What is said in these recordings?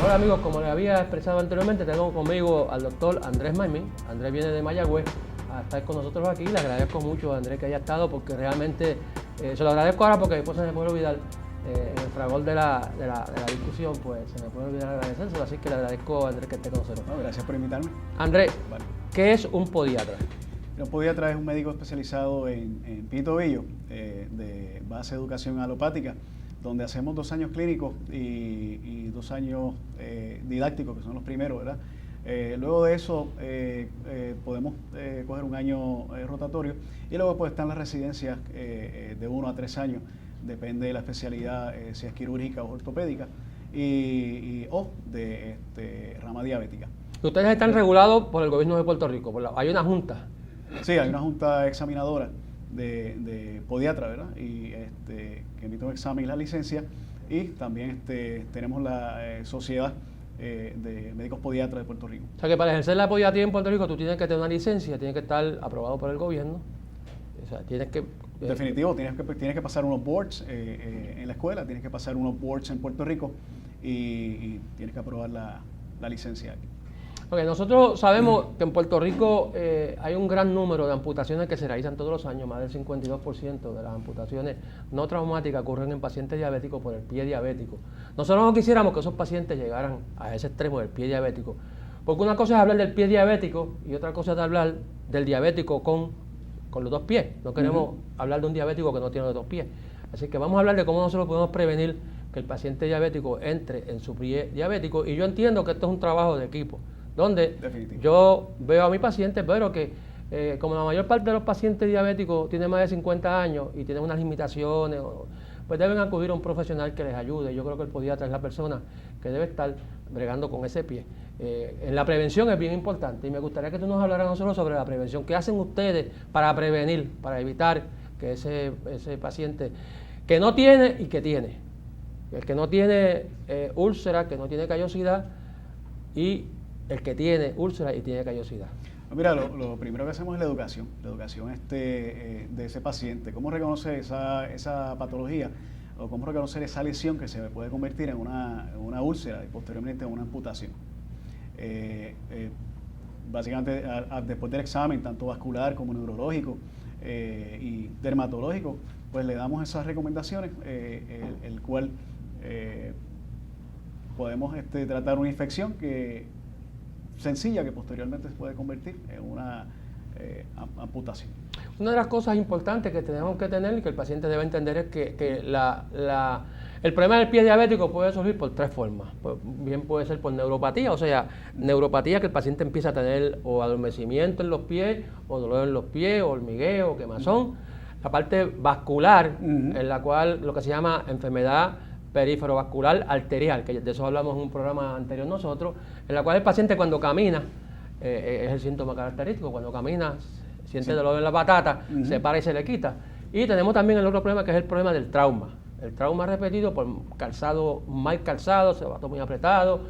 Hola amigos, como les había expresado anteriormente, tengo conmigo al doctor Andrés Maimín. Andrés viene de Mayagüez a estar con nosotros aquí. Le agradezco mucho a Andrés que haya estado porque realmente, se lo agradezco ahora porque después se me puede olvidar, en el fragor de la discusión, pues se me puede olvidar agradecérselo, así que le agradezco a Andrés que esté con nosotros. No, gracias por invitarme. Andrés, Vale. ¿qué es un podiatra? Un podiatra es un médico especializado en pie y tobillo, de base de educación alopática, donde hacemos 2 años clínicos y 2 años didácticos, que son los primeros, ¿verdad? Luego de eso podemos coger un año rotatorio y luego pues están las residencias de 1 a 3 años, depende de la especialidad, si es quirúrgica o ortopédica o de rama diabética. Ustedes están regulados por el gobierno de Puerto Rico, hay una junta. Sí, hay una junta examinadora de podiatra, ¿verdad? Y que emite un examen y la licencia. Y también tenemos la Sociedad de Médicos Podiatras de Puerto Rico. O sea que para ejercer la podiatría en Puerto Rico tú tienes que tener una licencia, tienes que estar aprobado por el gobierno. O sea, tienes que... Definitivo, tienes que pasar unos boards en la escuela, tienes que pasar unos boards en Puerto Rico y tienes que aprobar la licencia aquí. Okay, nosotros sabemos que en Puerto Rico hay un gran número de amputaciones que se realizan todos los años, más del 52% de las amputaciones no traumáticas ocurren en pacientes diabéticos por el pie diabético. Nosotros no quisiéramos que esos pacientes llegaran a ese extremo del pie diabético, porque una cosa es hablar del pie diabético y otra cosa es hablar del diabético con los 2 pies. No queremos hablar de un diabético que no tiene los 2 pies. Así que vamos a hablar de cómo nosotros podemos prevenir que el paciente diabético entre en su pie diabético, y yo entiendo que esto es un trabajo de equipo, donde yo veo a mi paciente, pero que como la mayor parte de los pacientes diabéticos tienen más de 50 años y tienen unas limitaciones, pues deben acudir a un profesional que les ayude. Yo creo que el podiatra es la persona que debe estar bregando con ese pie. En la prevención es bien importante y me gustaría que tú nos hablaras no solo sobre la prevención, qué hacen ustedes para prevenir, para evitar que ese paciente que no tiene y que tiene, el que no tiene úlcera, que no tiene callosidad, y el que tiene úlcera y tiene callosidad. Mira, lo primero que hacemos es la educación de ese paciente, cómo reconocer esa patología o cómo reconocer esa lesión que se puede convertir en una úlcera y posteriormente en una amputación. Básicamente, después del examen, tanto vascular como neurológico y dermatológico, pues le damos esas recomendaciones, el cual podemos tratar una infección sencilla que posteriormente se puede convertir en una amputación. Una de las cosas importantes que tenemos que tener y que el paciente debe entender es que el problema del pie diabético puede surgir por 3 formas. Pues bien puede ser por neuropatía, o sea, neuropatía que el paciente empieza a tener o adormecimiento en los pies, o dolor en los pies, o hormigueo, o quemazón. La parte vascular, en la cual lo que se llama enfermedad periferovascular arterial, que de eso hablamos en un programa anterior nosotros, en la cual el paciente cuando camina, es el síntoma característico, cuando camina siente dolor en la patata, se para y se le quita. Y tenemos también el otro problema, que es el problema del trauma. El trauma repetido por calzado, mal calzado, zapato muy apretado,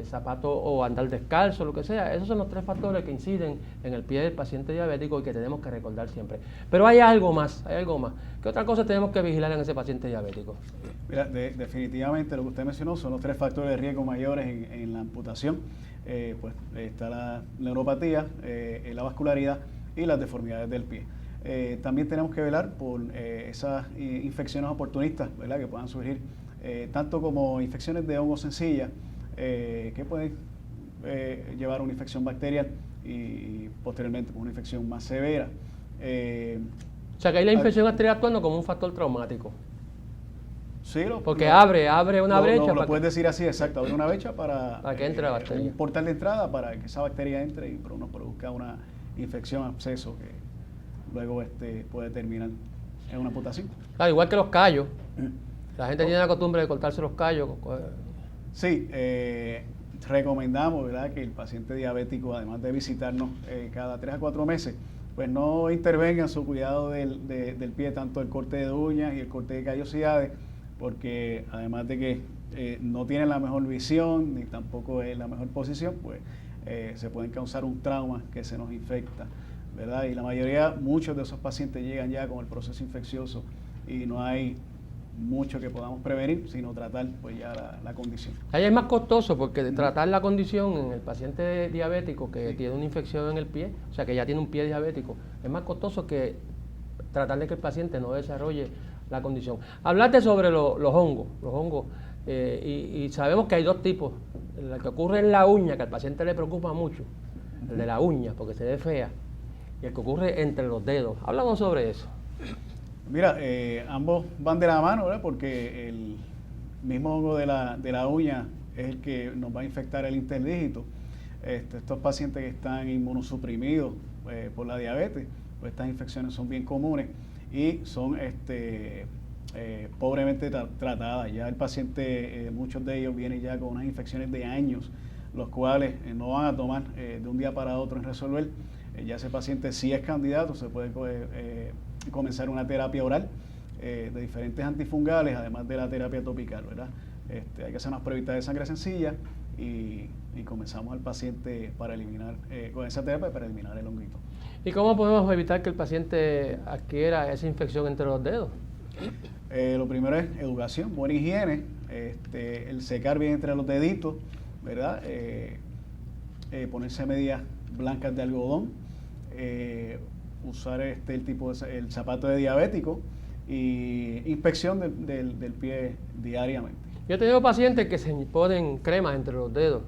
zapato o andar descalzo, lo que sea. Esos son los 3 factores que inciden en el pie del paciente diabético y que tenemos que recordar siempre. Pero hay algo más. ¿Qué otra cosa tenemos que vigilar en ese paciente diabético? Mira, definitivamente lo que usted mencionó son los 3 factores de riesgo mayores en la amputación. Pues está la neuropatía, la vascularidad y las deformidades del pie. También tenemos que velar por esas infecciones oportunistas, ¿verdad?, que puedan surgir, tanto como infecciones de hongo sencilla, que pueden llevar a una infección bacterial y posteriormente una infección más severa. O sea que hay la infección bacterial actuando como un factor traumático. Sí, porque abre una brecha. Lo puedes decir así, exacto, abre una brecha para que entre la bacteria. Un portal de entrada para que esa bacteria entre y uno produzca una infección, absceso que luego puede terminar en una amputación. Claro, igual que los callos. La gente tiene la costumbre de cortarse los callos. Sí, recomendamos, ¿verdad?, que el paciente diabético, además de visitarnos cada 3 a 4 meses, pues no intervenga en su cuidado del pie, tanto el corte de uñas y el corte de callosidades, porque además de que no tienen la mejor visión ni tampoco es la mejor posición, pues se pueden causar un trauma que se nos infecta, ¿verdad? Y muchos de esos pacientes llegan ya con el proceso infeccioso y no hay mucho que podamos prevenir, sino tratar pues ya la condición. Ahí es más costoso porque tratar la condición en el paciente diabético que Sí. tiene una infección en el pie, o sea que ya tiene un pie diabético, es más costoso que tratar de que el paciente no desarrolle la condición. Hablaste sobre los hongos, y sabemos que hay dos tipos. El que ocurre en la uña, que al paciente le preocupa mucho, el de la uña, porque se ve fea, y el que ocurre entre los dedos. Háblanos sobre eso. Mira, ambos van de la mano, ¿verdad? Porque el mismo hongo de la uña es el que nos va a infectar el interdígito. Estos pacientes que están inmunosuprimidos por la diabetes, pues estas infecciones son bien comunes y son pobremente tratadas. Ya el paciente, muchos de ellos vienen ya con unas infecciones de años, los cuales no van a tomar de un día para otro en resolver. Ya ese paciente sí es candidato, se puede comenzar una terapia oral de diferentes antifungales, además de la terapia topical, ¿verdad? Hay que hacer unas pruebas de sangre sencilla y comenzamos al paciente para eliminar, con esa terapia para eliminar el honguito. ¿Y cómo podemos evitar que el paciente adquiera esa infección entre los dedos? Lo primero es educación, buena higiene, el secar bien entre los deditos, ¿verdad? Ponerse medias blancas de algodón, usar el zapato de diabético y inspección del pie diariamente. Yo he tenido pacientes que se ponen cremas entre los dedos.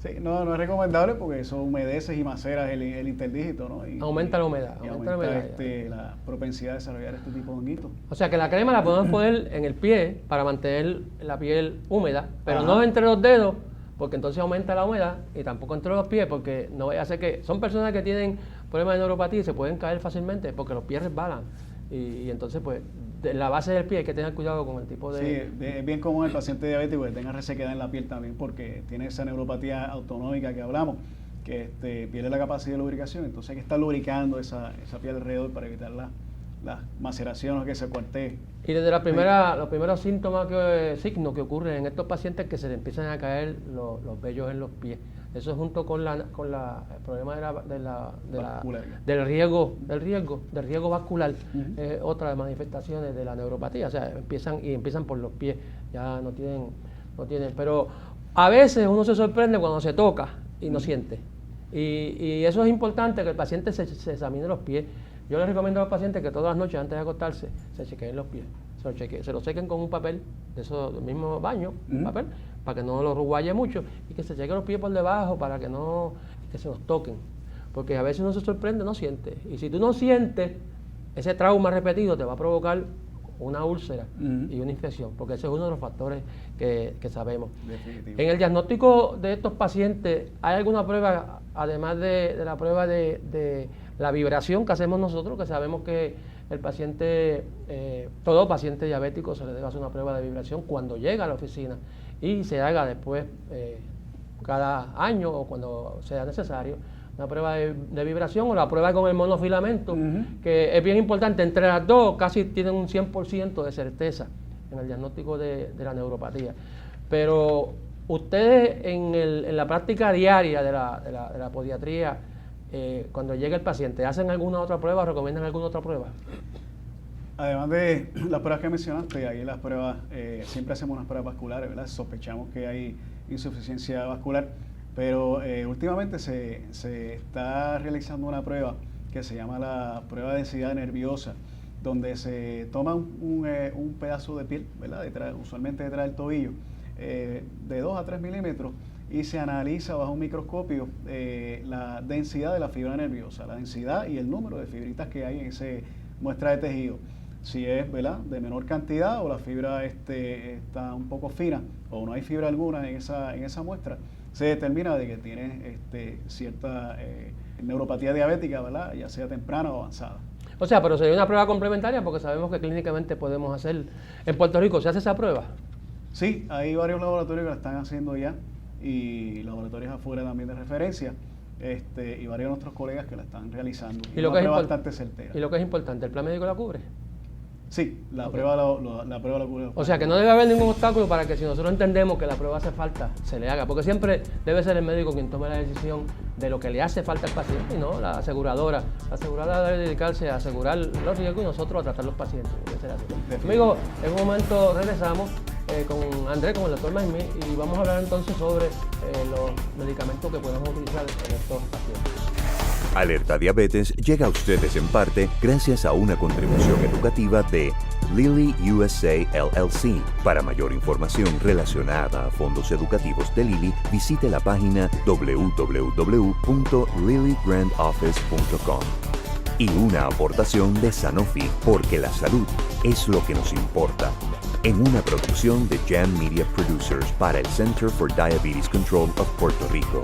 Sí, no es recomendable porque eso humedece y macera el interdígito, ¿no? Aumenta la humedad. Y aumenta la humedad. la propensidad de desarrollar este tipo de honguitos. O sea que la crema la podemos poner en el pie para mantener la piel húmeda, pero Ajá. no entre los dedos, porque entonces aumenta la humedad, y tampoco entre los pies, porque no vaya a ser que son personas que tienen problemas de neuropatía y se pueden caer fácilmente porque los pies resbalan. Y entonces, pues, de la base del pie hay que tener cuidado con el tipo de... Sí, es bien común el paciente diabético que tenga resequedad en la piel también porque tiene esa neuropatía autonómica que hablamos, que pierde la capacidad de lubricación, entonces hay que estar lubricando esa piel alrededor para evitar las maceraciones que se cuartee. Y desde los primeros signos que ocurren en estos pacientes que se le empiezan a caer los vellos en los pies. Eso junto con el problema del riesgo vascular, otra de manifestaciones de la neuropatía. O sea, empiezan por los pies, ya no tienen. Pero a veces uno se sorprende cuando se toca y no siente. Y eso es importante, que el paciente se examine los pies. Yo les recomiendo a los pacientes que todas las noches antes de acostarse se chequeen los pies. Se lo sequen con un papel, de esos del mismo baño, un papel, para que no lo ruguaye mucho, y que se chequen los pies por debajo para que se los toquen. Porque a veces uno se sorprende, no siente. Y si tú no sientes, ese trauma repetido te va a provocar una úlcera y una infección, porque ese es uno de los factores que sabemos. Definitivo. En el diagnóstico de estos pacientes, ¿hay alguna prueba, además de la prueba de la vibración que hacemos nosotros, que sabemos que el paciente, todo paciente diabético se le debe hacer una prueba de vibración cuando llega a la oficina y se haga después cada año o cuando sea necesario una prueba de vibración o la prueba con el monofilamento, que es bien importante? Entre las dos casi tienen un 100% de certeza en el diagnóstico de la neuropatía. Pero ustedes en la práctica diaria de la podiatría, cuando llega el paciente, ¿hacen alguna otra prueba o recomiendan alguna otra prueba? Además de las pruebas que mencionaste, ahí las pruebas, siempre hacemos unas pruebas vasculares, ¿verdad? Sospechamos que hay insuficiencia vascular, pero últimamente se está realizando una prueba que se llama la prueba de densidad nerviosa, donde se toma un pedazo de piel, ¿verdad? Usualmente detrás del tobillo, de 2 a 3 milímetros, y se analiza bajo un microscopio la densidad de la fibra nerviosa, la densidad y el número de fibritas que hay en esa muestra de tejido. Si es, ¿verdad?, de menor cantidad o la fibra está un poco fina o no hay fibra alguna en esa muestra, se determina de que tiene cierta neuropatía diabética, ¿verdad?, ya sea temprana o avanzada. O sea, pero sería una prueba complementaria porque sabemos que clínicamente podemos hacer. En Puerto Rico, ¿se hace esa prueba? Sí, hay varios laboratorios que la están haciendo ya y laboratorios afuera también de referencia, y varios de nuestros colegas que la están realizando. Y lo que es bastante certera. Y lo que es importante, ¿el plan médico la cubre? Sí, la prueba la cubre. O sea que no debe haber ningún obstáculo para que si nosotros entendemos que la prueba hace falta, se le haga. Porque siempre debe ser el médico quien tome la decisión de lo que le hace falta al paciente y no la aseguradora. La aseguradora debe dedicarse a asegurar los riesgos y nosotros a tratar los pacientes. Debe ser así. Amigos, en un momento regresamos con Andrés, con el doctor Maimí, y vamos a hablar entonces sobre los medicamentos que podemos utilizar en estos pacientes. Alerta Diabetes llega a ustedes en parte gracias a una contribución educativa de Lilly USA LLC. Para mayor información relacionada a fondos educativos de Lilly, visite la página www.lillygrandoffice.com. Y una aportación de Sanofi, porque la salud es lo que nos importa. En una producción de Jam Media Producers para el Center for Diabetes Control of Puerto Rico.